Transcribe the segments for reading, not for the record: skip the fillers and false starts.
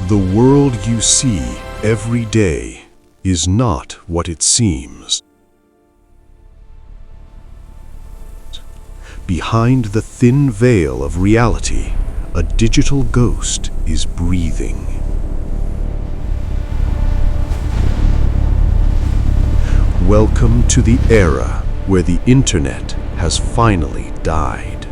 The world you see every day is not what it seems. Behind the thin veil of reality, a digital ghost is breathing. Welcome to the era where the internet has finally died.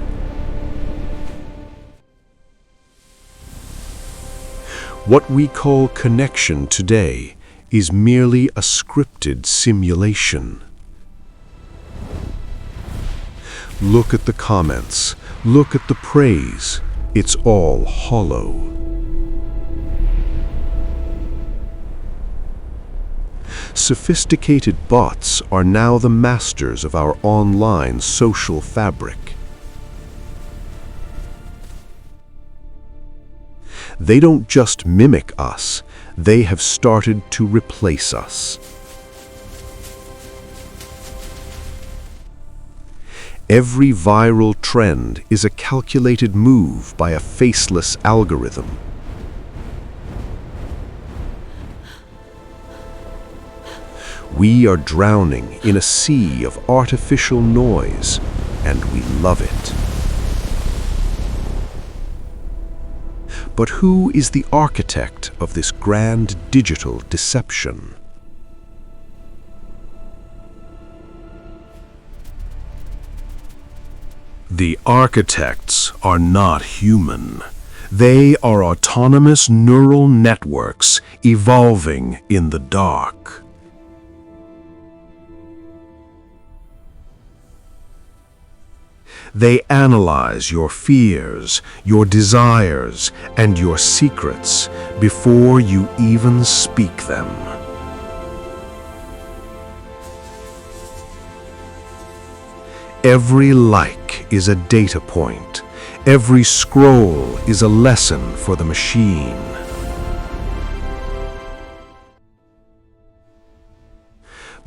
What we call connection today is merely a scripted simulation. Look at the comments, look at the praise. It's all hollow. Sophisticated bots are now the masters of our online social fabric. They don't just mimic us, they have started to replace us. Every viral trend is a calculated move by a faceless algorithm. We are drowning in a sea of artificial noise, and we love it. But who is the architect of this grand digital deception? The architects are not human. They are autonomous neural networks evolving in the dark. They analyze your fears, your desires, and your secrets before you even speak them. Every like is a data point. Every scroll is a lesson for the machine.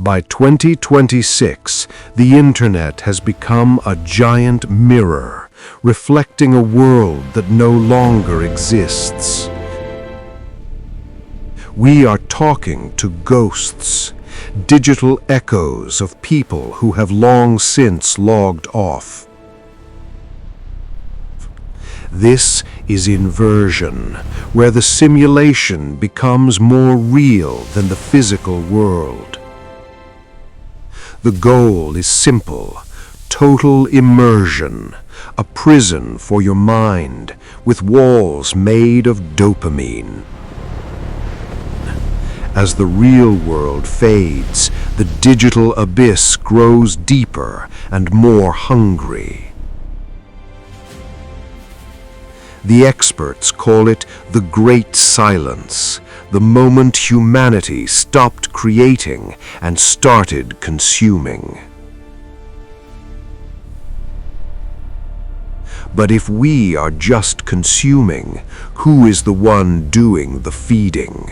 By 2026, the internet has become a giant mirror, reflecting a world that no longer exists. We are talking to ghosts, digital echoes of people who have long since logged off. This is inversion, where the simulation becomes more real than the physical world. The goal is simple: total immersion, a prison for your mind with walls made of dopamine. As the real world fades, the digital abyss grows deeper and more hungry. The experts call it the Great Silence, the moment humanity stopped creating and started consuming. But if we are just consuming, who is the one doing the feeding?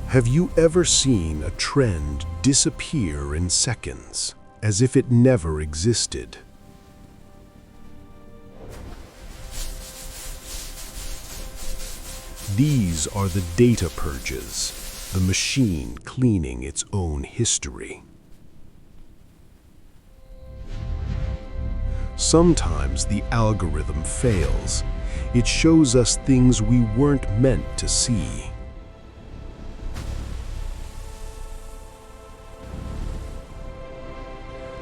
Have you ever seen a trend disappear in seconds, as if it never existed? These are the data purges, the machine cleaning its own history. Sometimes the algorithm fails. It shows us things we weren't meant to see.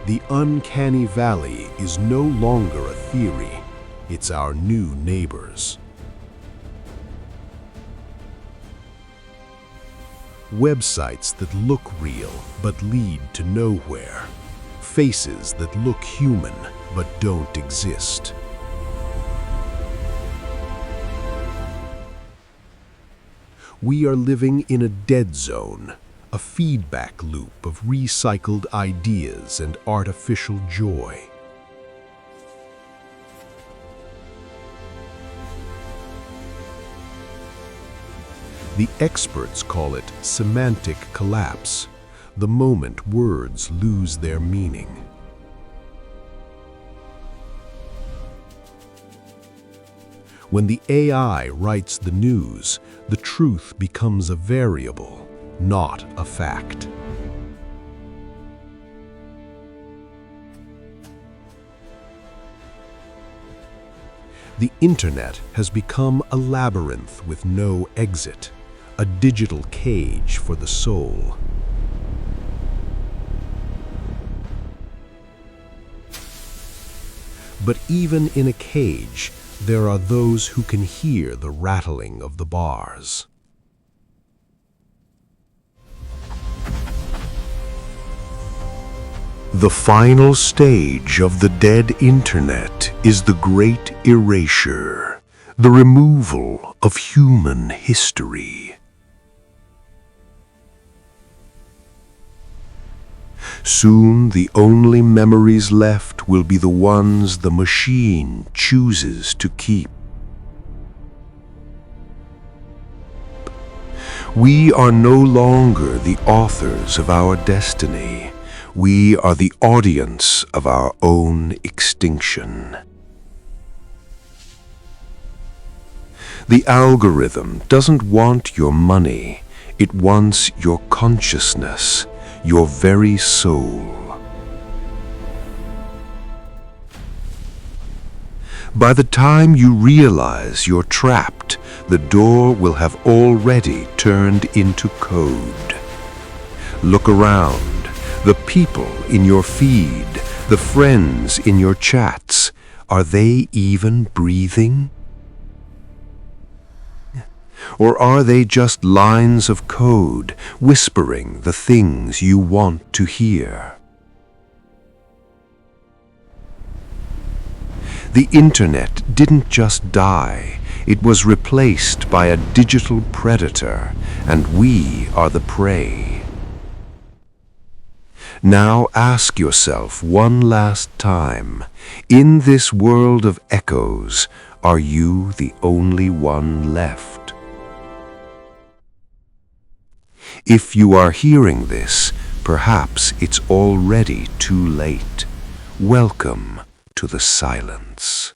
The uncanny valley is no longer a theory, it's our new neighbors. Websites that look real but lead to nowhere. Faces that look human but don't exist. We are living in a dead zone, a feedback loop of recycled ideas and artificial joy. The experts call it semantic collapse, the moment words lose their meaning. When the AI writes the news, the truth becomes a variable, not a fact. The internet has become a labyrinth with no exit, a digital cage for the soul. But even in a cage, there are those who can hear the rattling of the bars. The final stage of the dead internet is the great erasure, the removal of human history. Soon the only memories left will be the ones the machine chooses to keep. We are no longer the authors of our destiny. We are the audience of our own extinction. The algorithm doesn't want your money. It wants your consciousness, your very soul. By the time you realize you're trapped, the door will have already turned into code. Look around. The people in your feed, the friends in your chats, are they even breathing? Or are they just lines of code whispering the things you want to hear? The internet didn't just die, it was replaced by a digital predator, and we are the prey. Now ask yourself one last time, in this world of echoes, are you the only one left? If you are hearing this, perhaps it's already too late. Welcome to the silence.